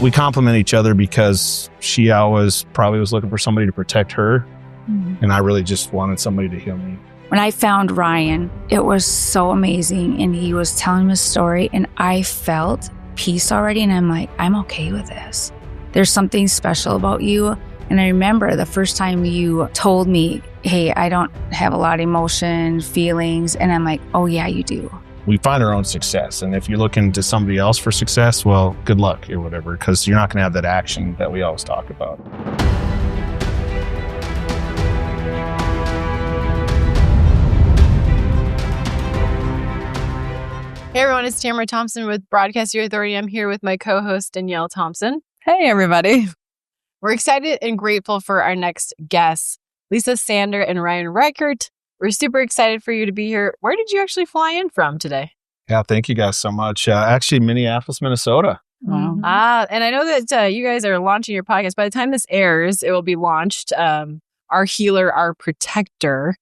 We complement each other because she always probably was looking for somebody to protect her. And I really just wanted somebody to heal me. When I found Ryan, it was so amazing. And he was telling his story and I felt peace already. And I'm like, I'm okay with this. There's something special about you. And I remember the first time you told me, hey, I don't have a lot of emotion, feelings. And I'm like, oh yeah, you do. We find our own success. And if you're looking to somebody else for success, well, good luck or whatever, because you're not going to have that action that we always talk about. Hey everyone, it's Tamara Thompson with Broadcast Your Authority. I'm here with my co-host Danielle Thompson. Hey everybody. We're excited and grateful for our next guests, Lisa Sander and Ryan Reichert. We're super excited for you to be here. Where did you actually fly in from today? Yeah, thank you guys so much. Actually, Minneapolis, Minnesota. Wow. And I know that you guys are launching your podcast. By the time this airs, it will be launched. Our Healer, Our Protector.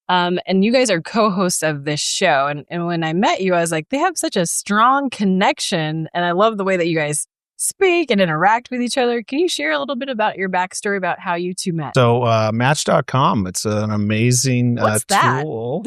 And you guys are co-hosts of this show. And when I met you, I was like, they have such a strong connection. And I love the way that you guys speak and interact with each other. Can you share a little bit about your backstory about how you two met? So Match.com, it's an amazing tool.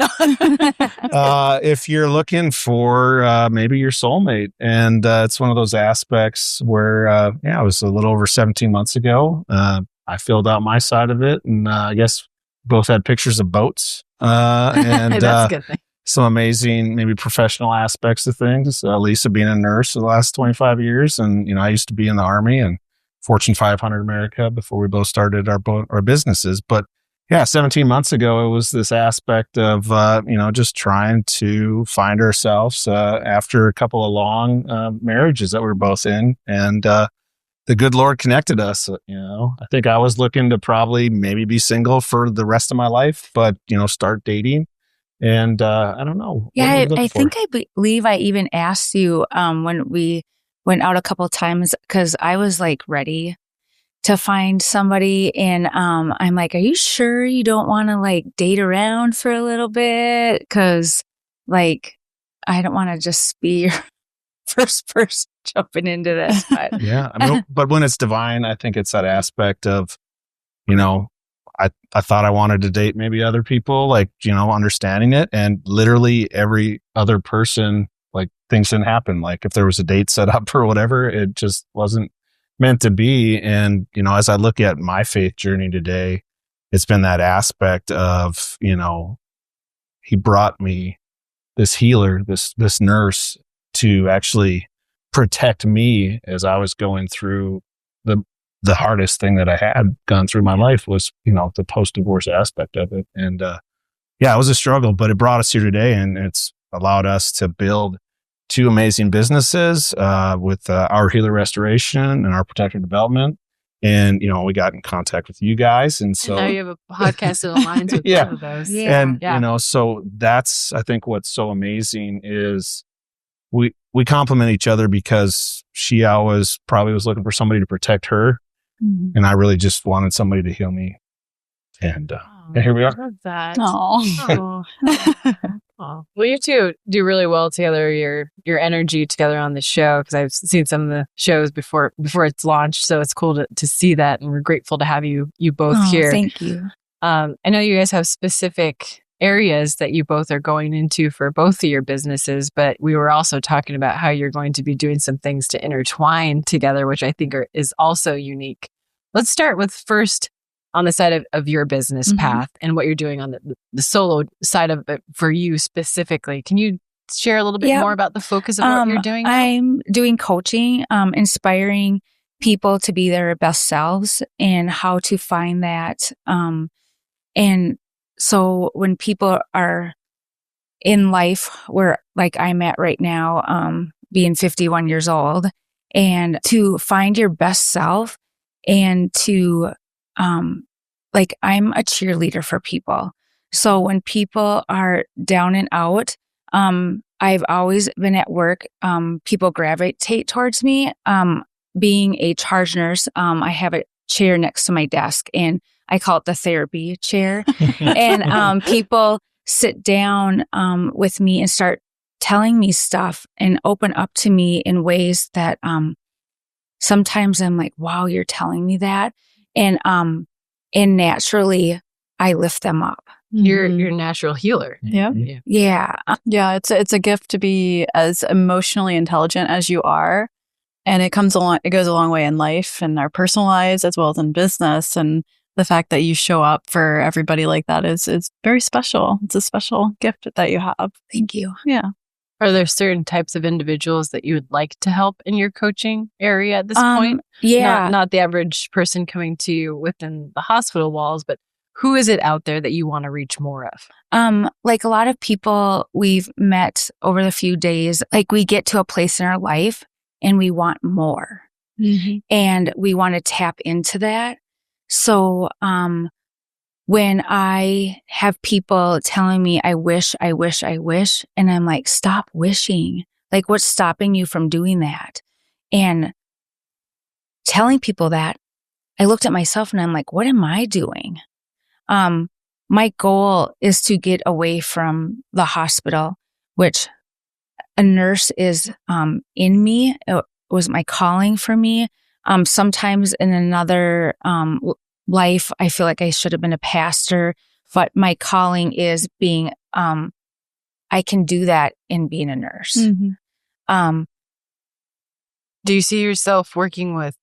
If you're looking for maybe your soulmate. And it's one of those aspects where, it was a little over 17 months ago. I filled out my side of it. And I guess both had pictures of boats. And that's a good thing. Some amazing, maybe professional aspects of things. Lisa being a nurse for the last 25 years. And, I used to be in the Army and Fortune 500 America before we both started our businesses. But yeah, 17 months ago, it was this aspect of, just trying to find ourselves after a couple of long marriages that we were both in. And the good Lord connected us. I think I was looking to probably maybe be single for the rest of my life, but, start dating. And I don't know. Yeah, I think I believe I even asked you when we went out a couple of times because I was like ready to find somebody. And I'm like, are you sure you don't want to like date around for a little bit? Because like, I don't want to just be your first person jumping into this. But. Yeah. But when it's divine, I think it's that aspect of, I thought I wanted to date maybe other people, like, understanding it. And literally every other person, like things didn't happen. Like if there was a date set up or whatever, it just wasn't meant to be. And, as I look at my faith journey today, it's been that aspect of, he brought me this healer, this nurse to actually protect me as I was going through the hardest thing that I had gone through my life was, the post-divorce aspect of it. And, it was a struggle, but it brought us here today and it's allowed us to build two amazing businesses, with, Our Healer Restoration and Our Protector Development. And, we got in contact with you guys. And so now you have a podcast that aligns with both of those. Yeah. And, so that's, I think what's so amazing is we complement each other because she always probably was looking for somebody to protect her. And I really just wanted somebody to heal me. And here we are. I love that. Oh. Well, you two do really well together, your energy together on the show, because I've seen some of the shows before it's launched. So it's cool to see that. And we're grateful to have you both here. Thank you. I know you guys have specific areas that you both are going into for both of your businesses, but we were also talking about how you're going to be doing some things to intertwine together, which I think is also unique. Let's start with first on the side of your business path and what you're doing on the solo side of it for you specifically. Can you share a little bit more about the focus of what you're doing? I'm doing coaching, inspiring people to be their best selves and how to find that. And so when people are in life where like I'm at right now, being 51 years old, and to find your best self and to, like I'm a cheerleader for people. So when people are down and out, I've always been at work, people gravitate towards me. Being a charge nurse, I have a chair next to my desk and I call it the therapy chair. And people sit down with me and start telling me stuff and open up to me in ways that sometimes I'm like, wow, you're telling me that. And naturally I lift them up. You're a natural healer. Yeah. Yeah. Yeah. It's a gift to be as emotionally intelligent as you are. And it goes a long way in life and our personal lives as well as in business. And the fact that you show up for everybody like that is very special. It's a special gift that you have. Thank you. Yeah. Are there certain types of individuals that you would like to help in your coaching area at this point? Yeah. Not the average person coming to you within the hospital walls, but who is it out there that you want to reach more of? Like a lot of people we've met over the few days, like we get to a place in our life and we want more. And we want to tap into that. So, when I have people telling me, I wish, and I'm like, stop wishing. Like, what's stopping you from doing that? And telling people that, I looked at myself and I'm like, what am I doing? My goal is to get away from the hospital, which a nurse is in me. It was my calling for me. Sometimes in another life, I feel like I should have been a pastor, but my calling is being, I can do that in being a nurse. Do you see yourself working with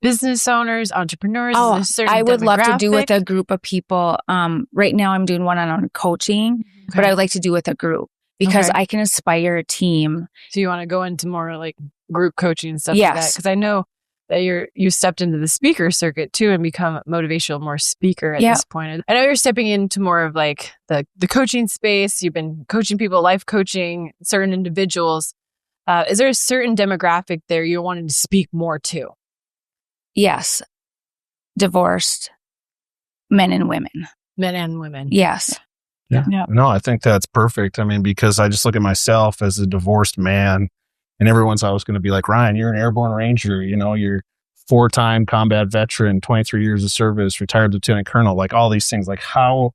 business owners, entrepreneurs? Oh, I would love to do with a group of people. Right now I'm doing one-on-one coaching, but I would like to do with a group because I can inspire a team. So you want to go into more like group coaching and stuff like that? Because I know that you stepped into the speaker circuit too and become a motivational more speaker at this point. I know you're stepping into more of like the coaching space. You've been coaching people, life coaching certain individuals. Is there a certain demographic there you're wanting to speak more to? Yes. Divorced men and women. Men and women. Yes. Yeah. No, I think that's perfect. I mean, because I just look at myself as a divorced man and everyone's always going to be like, Ryan, you're an airborne ranger, you're 4-time combat veteran, 23 years of service, retired lieutenant colonel, like all these things. Like how,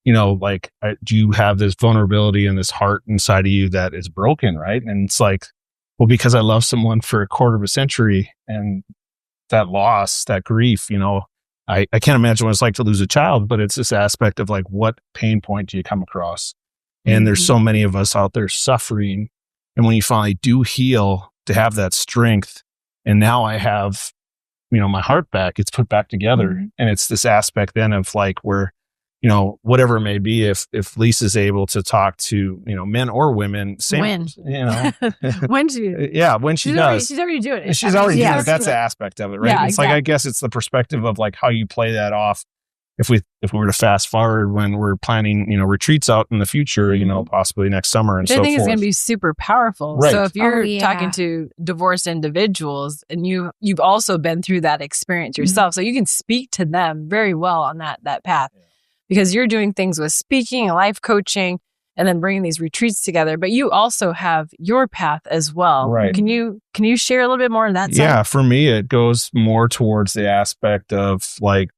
do you have this vulnerability and this heart inside of you that is broken, right? And it's like, well, because I love someone for a quarter of a century and that loss, that grief, I can't imagine what it's like to lose a child, but it's this aspect of like, what pain point do you come across? And there's so many of us out there suffering. And when you finally do heal, to have that strength, and now I have, my heart back, it's put back together. And it's this aspect then of like where, whatever it may be, if Lisa's able to talk to, men or women, when she does. She's already doing it. She's already doing it. That's the aspect of it, right? Yeah, it's like, I guess it's the perspective of like how you play that off. If we were to fast forward when we're planning, retreats out in the future, possibly next summer and so forth. I think it's going to be super powerful. Right. So if you're talking to divorced individuals and you've also been through that experience yourself, so you can speak to them very well on that path. Because you're doing things with speaking and life coaching and then bringing these retreats together, but you also have your path as well. Right. Can you share a little bit more on that side? Yeah, for me, it goes more towards the aspect of like,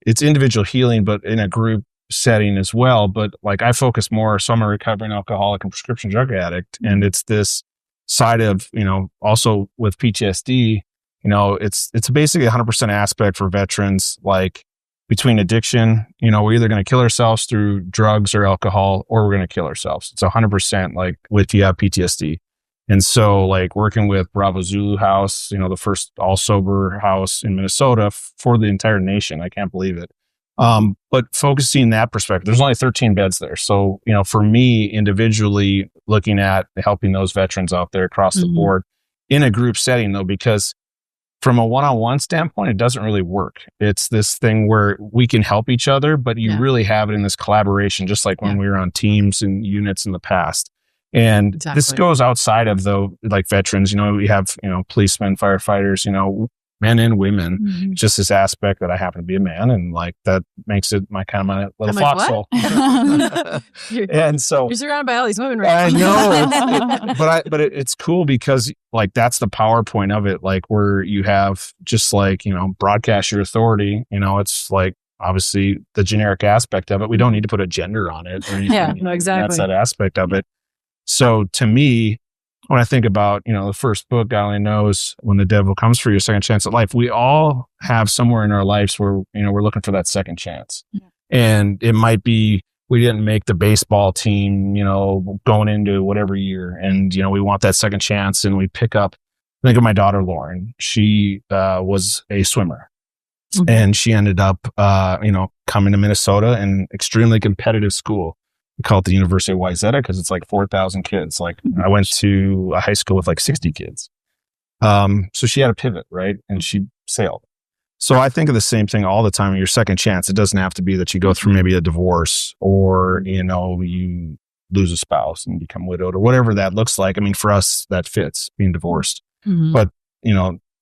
it's individual healing, but in a group setting as well. But like I focus more, so I'm a recovering alcoholic and prescription drug addict. And it's this side of, also with PTSD, it's basically 100% aspect for veterans, like, between addiction, we're either going to kill ourselves through drugs or alcohol, or we're going to kill ourselves. It's 100% like if you have PTSD. And so like working with Bravo Zulu House, the first all sober house in Minnesota for the entire nation. I can't believe it. But focusing that perspective, there's only 13 beds there. So, for me individually looking at helping those veterans out there across the board in a group setting though, because from a one-on-one standpoint, it doesn't really work. It's this thing where we can help each other, but you really have it in this collaboration, just like when we were on teams and units in the past. And this goes outside of like veterans, we have, policemen, firefighters, men and women, just this aspect that I happen to be a man. And like, that makes it my little foxhole. And so you're surrounded by all these women right now. I know, but it's cool because like, that's the PowerPoint of it. Like where you have just like, broadcast your authority, it's like, obviously the generic aspect of it. We don't need to put a gender on it or anything. Yeah, no, exactly. That's that aspect of it. So to me, when I think about, the first book, God Only Knows When the Devil Comes for You, Second Chance at Life, we all have somewhere in our lives where, we're looking for that second chance. Yeah. And it might be, we didn't make the baseball team, going into whatever year. And, we want that second chance. And we pick up, think of my daughter, Lauren. She was a swimmer. Mm-hmm. And she ended up, coming to Minnesota, an extremely competitive school. We call it the University of Wayzata because it's like 4,000 kids. Like I went to a high school with like 60 kids. So she had a pivot, right? And she sailed. So I think of the same thing all the time. Your second chance, it doesn't have to be that you go through maybe a divorce or, you lose a spouse and become widowed or whatever that looks like. I mean, for us, that fits being divorced. Mm-hmm. But,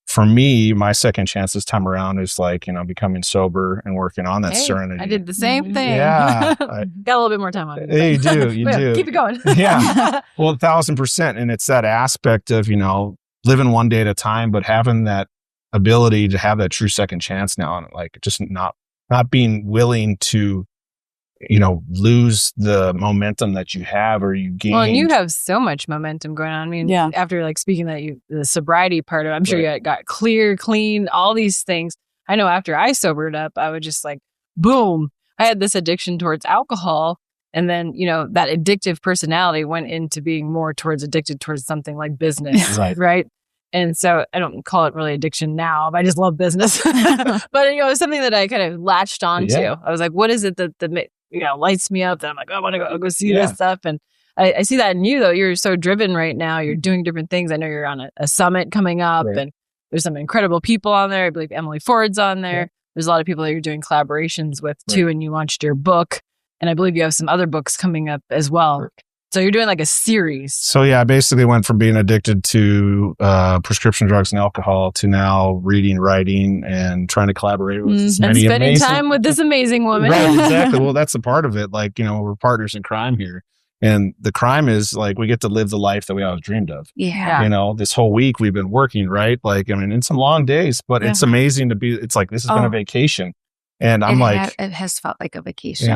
for me, my second chance this time around is like, becoming sober and working on that serenity. I did the same thing. Yeah. Got a little bit more time on it. You do. You do. Keep it going. Yeah. Well, 1,000%. And it's that aspect of, living one day at a time, but having that ability to have that true second chance now. And like, just not being willing to, lose the momentum that you have or you gain. Well, and you have so much momentum going on. I mean, after like speaking that the sobriety part of it, I'm sure you got clear, clean, all these things. I know after I sobered up, I would just like, boom, I had this addiction towards alcohol. And then, that addictive personality went into being more addicted towards something like business. Right. And so I don't call it really addiction now, but I just love business. But, it was something that I kind of latched onto. Yeah. I was like, what is it that lights me up that I'm like, I want to go see this stuff. And I see that in you, though. You're so driven right now. You're doing different things. I know you're on a summit coming up and there's some incredible people on there. I believe Emily Ford's on there. Yeah. There's a lot of people that you're doing collaborations with too. And you launched your book. And I believe you have some other books coming up as well. Right. So you're doing like a series. So I basically went from being addicted to prescription drugs and alcohol to now reading, writing, and trying to collaborate with many and spending time with this amazing woman. Right, exactly. Well, that's a part of it. Like, we're partners in crime here. And the crime is like, we get to live the life that we always dreamed of. Yeah. This whole week we've been working, right? Like, it's some long days, but it's amazing to be, it's like, this has been a vacation. And I'm it has felt like a vacation.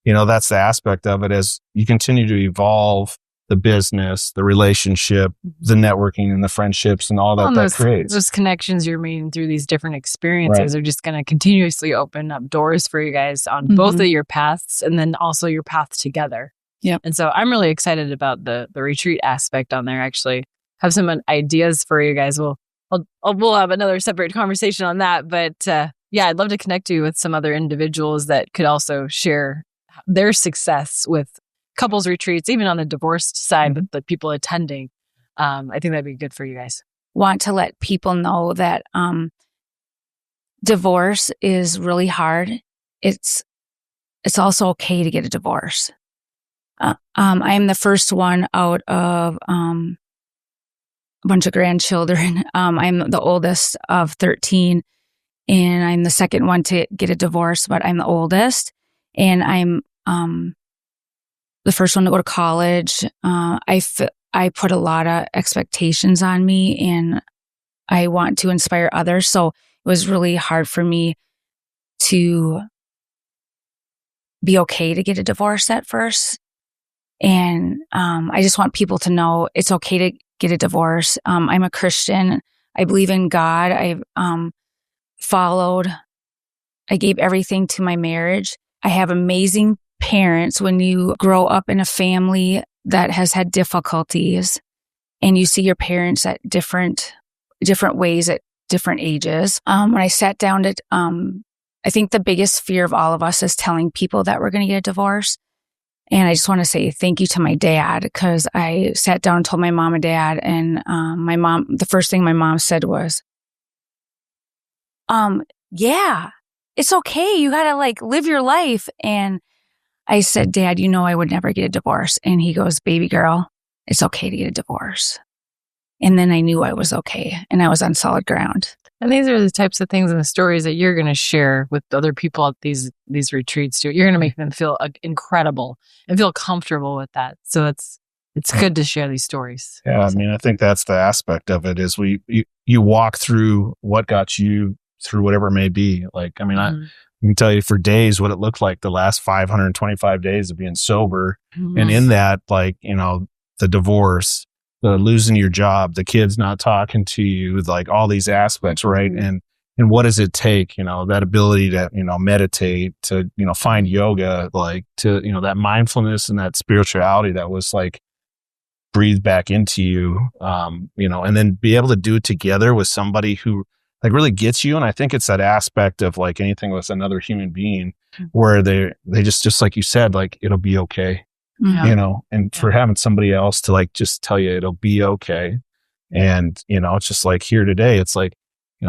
And that's the aspect of it as you continue to evolve the business, the relationship, the networking and the friendships and all that creates. Those connections you're making through these different experiences are just going to continuously open up doors for you guys on both of your paths and then also your path together. Yep. And so I'm really excited about the retreat aspect on there. Actually have some ideas for you guys. We'll have another separate conversation on that. But I'd love to connect you with some other individuals that could also share their success with couples retreats, even on the divorced side with the people attending. I think that'd be good for you guys. Want to let people know that divorce is really hard. It's also okay to get a divorce. I am the first one out of a bunch of grandchildren. I'm the oldest of 13, and I'm the second one to get a divorce, but I'm the oldest. And I'm the first one to go to college. I put a lot of expectations on me, and I want to inspire others. So it was really hard for me to be okay to get a divorce at first. And I just want people to know it's okay to get a divorce. I'm a Christian. I believe in God. I've I gave everything to my marriage. I have amazing parents. When you grow up in a family that has had difficulties and you see your parents at different ways at different ages. When I sat down to, I think the biggest fear of all of us is telling people that we're going to get a divorce. And I just want to say thank you to my dad, because I sat down and told my mom and dad, and the first thing my mom said was, yeah, it's okay. You got to live your life. And I said, Dad, I would never get a divorce. And he goes, baby girl, it's okay to get a divorce. And then I knew I was okay and I was on solid ground. And these are the types of things and the stories that you're going to share with other people at these retreats too. You're going to make them feel incredible and feel comfortable with that. So it's good to share these stories. Yeah. I mean, I think that's the aspect of it is you walk through what got you through whatever it may be. I can tell you for days what it looked like the last 525 days of being sober. Mm-hmm. And in that, the divorce, losing your job, the kids not talking to you, like all these aspects, right? And what does it take, that ability to, meditate, to, find yoga, like to, that mindfulness and that spirituality that was like breathed back into you, and then be able to do it together with somebody who like really gets you. And I think it's that aspect of like anything with another human being where they just like you said, like, it'll be okay. And for having somebody else to like just tell you it'll be okay. And, it's just like here today, it's like,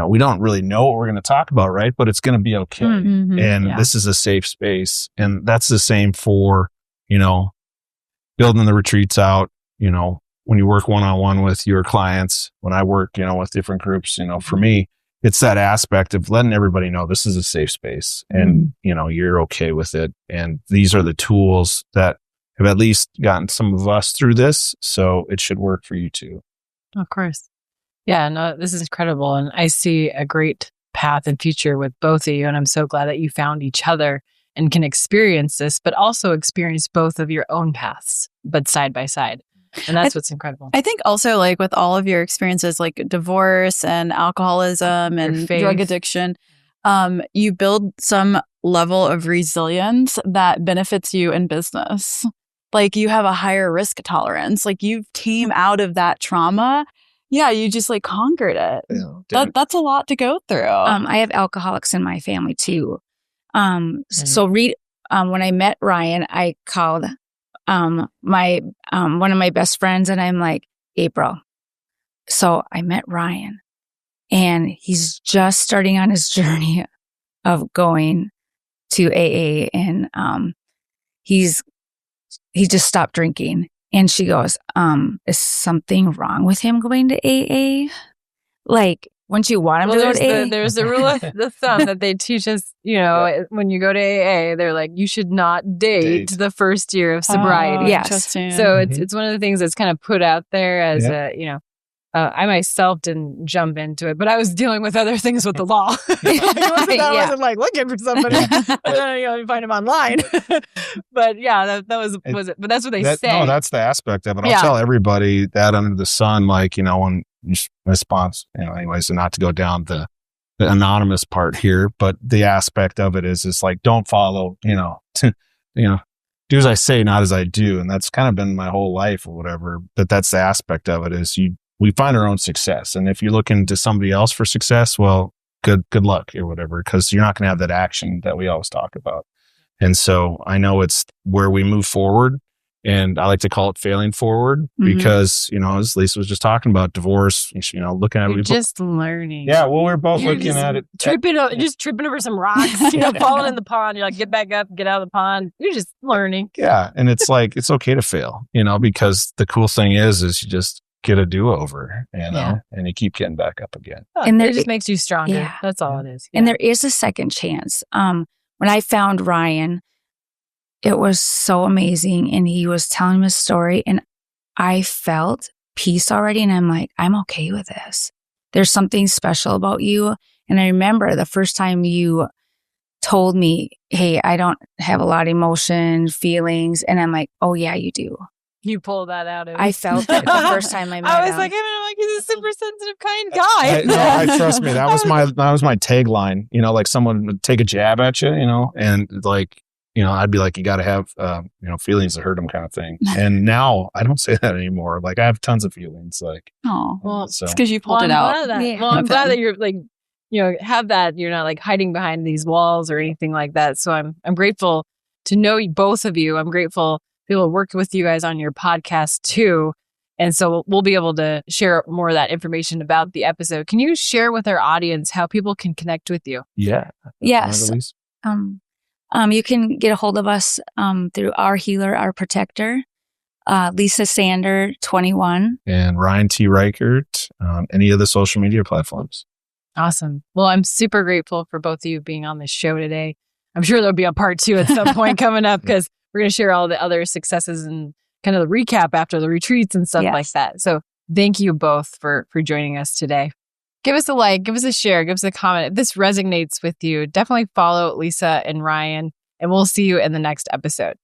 we don't really know what we're going to talk about, right? But it's going to be okay. And this is a safe space. And that's the same for, building the retreats out, when you work one-on-one with your clients, when I work, with different groups, for me, it's that aspect of letting everybody know this is a safe space and, you're okay with it. And these are the tools that have at least gotten some of us through this. So it should work for you too. Of course. Yeah, no, this is incredible. And I see a great path and future with both of you. And I'm so glad that you found each other and can experience this, but also experience both of your own paths, but side by side. And that's what's incredible. I think also like with all of your experiences, like divorce and alcoholism and drug addiction, you build some level of resilience that benefits you in business. Like you have a higher risk tolerance. Like you came out of that trauma. Yeah, you just like conquered it. Yeah, that's a lot to go through. I have alcoholics in my family too. So when I met Ryan, I called my one of my best friends and I'm like, April. So I met Ryan and he's just starting on his journey of going to AA and he just stopped drinking. And she goes, is something wrong with him going to AA? Like, wouldn't you want him to go to AA? There's a rule of the thumb that they teach us, when you go to AA, they're like, you should not date the first year of sobriety. Yes. So it's one of the things that's kind of put out there as I myself didn't jump into it, but I was dealing with other things with the law. I wasn't like looking for somebody. You find him online. But yeah, that was it. But that's what they say. No, that's the aspect of it. I'll tell everybody that under the sun, like, when response, anyways, and not to go down the anonymous part here, but the aspect of it is like, don't follow, do as I say, not as I do. And that's kind of been my whole life or whatever. But that's the aspect of it is we find our own success. And if you're looking to somebody else for success, well, good luck or whatever, because you're not going to have that action that we always talk about. And so I know it's where we move forward. And I like to call it failing forward because, as Lisa was just talking about divorce, looking at it. Just learning. Yeah. Well, we're both looking at it. Tripping over some rocks, falling in the pond. You're like, get back up, get out of the pond. You're just learning. Yeah. And it's like, it's okay to fail, because the cool thing is you just get a do-over, and you keep getting back up again. And it just makes you stronger. Yeah. That's all it is. Yeah. And there is a second chance. When I found Ryan, it was so amazing. And he was telling me a story and I felt peace already. And I'm like, I'm okay with this. There's something special about you. And I remember the first time you told me, hey, I don't have a lot of emotion, feelings. And I'm like, oh yeah, you do. You pulled that out of me. I felt it the first time I met him. I was like, he's a super sensitive, kind guy. I trust me. That was my tagline. Like someone would take a jab at you, and like, I'd be like, you got to have, feelings to hurt them kind of thing. And now I don't say that anymore. Like I have tons of feelings. Like, oh, well, it's because you pulled it out. I'm glad that you're like, have that. You're not like hiding behind these walls or anything like that. So I'm grateful to know both of you. I'm grateful to be able to work with you guys on your podcast too. And so we'll be able to share more of that information about the episode. Can you share with our audience how people can connect with you? Yeah. Yes. You can get a hold of us through Our Healer, Our Protector, Lisa Sander 21, and Ryan T. Reichert on any of the social media platforms. Awesome. Well, I'm super grateful for both of you being on this show today. I'm sure there'll be a part 2 at some point coming up because we're going to share all the other successes and kind of the recap after the retreats and stuff like that. So thank you both for joining us today. Give us a like, give us a share, give us a comment. If this resonates with you, definitely follow Lisa and Ryan, and we'll see you in the next episode.